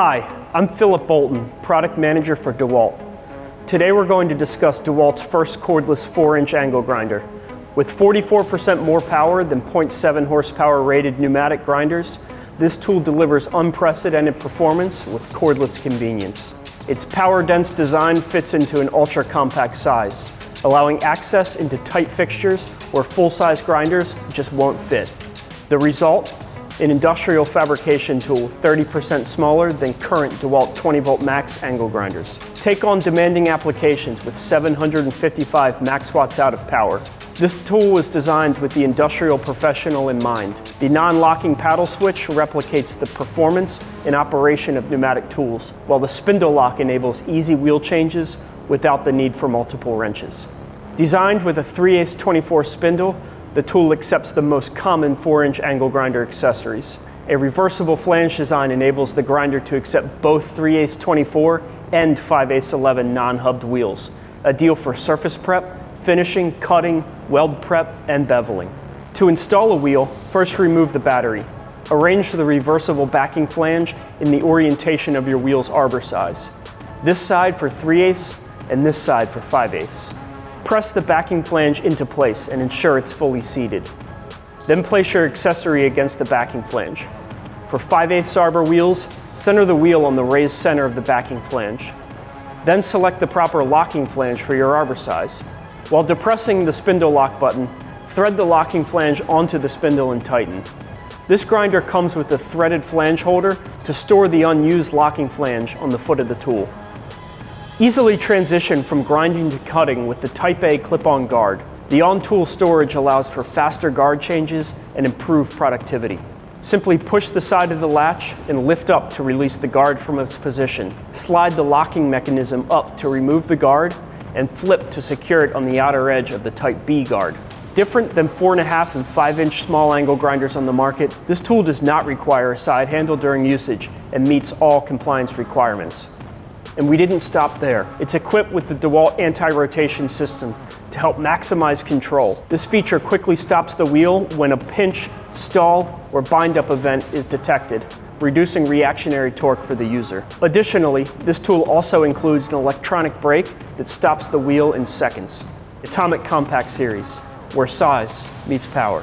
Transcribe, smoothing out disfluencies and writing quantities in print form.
Hi, I'm Philip Bolton, Product Manager for DEWALT. Today we're going to discuss DEWALT's first cordless 4-inch angle grinder. With 44% more power than 0.7 horsepower rated pneumatic grinders, this tool delivers unprecedented performance with cordless convenience. Its power-dense design fits into an ultra-compact size, allowing access into tight fixtures where full-size grinders just won't fit. The result? An industrial fabrication tool 30% smaller than current DEWALT 20-volt max angle grinders. Take on demanding applications with 755 max watts out of power. This tool was designed with the industrial professional in mind. The non-locking paddle switch replicates the performance and operation of pneumatic tools, while the spindle lock enables easy wheel changes without the need for multiple wrenches. Designed with a 3/8 24 spindle, the tool accepts the most common 4-inch angle grinder accessories. A reversible flange design enables the grinder to accept both 3/8 24 and 5/8 11 non-hubbed wheels, ideal for surface prep, finishing, cutting, weld prep, and beveling. To install a wheel, first remove the battery. Arrange the reversible backing flange in the orientation of your wheel's arbor size. This side for 3/8 and this side for 5/8. Press the backing flange into place and ensure it's fully seated. Then place your accessory against the backing flange. For 5/8 arbor wheels, center the wheel on the raised center of the backing flange. Then select the proper locking flange for your arbor size. While depressing the spindle lock button, thread the locking flange onto the spindle and tighten. This grinder comes with a threaded flange holder to store the unused locking flange on the foot of the tool. Easily transition from grinding to cutting with the Type A clip-on guard. The on-tool storage allows for faster guard changes and improved productivity. Simply push the side of the latch and lift up to release the guard from its position. Slide the locking mechanism up to remove the guard and flip to secure it on the outer edge of the Type B guard. Different than 4.5 and 5-inch small angle grinders on the market, this tool does not require a side handle during usage and meets all compliance requirements. And we didn't stop there. It's equipped with the DEWALT anti-rotation system to help maximize control. This feature quickly stops the wheel when a pinch, stall, or bind-up event is detected, reducing reactionary torque for the user. Additionally, this tool also includes an electronic brake that stops the wheel in seconds. Atomic Compact Series, where size meets power.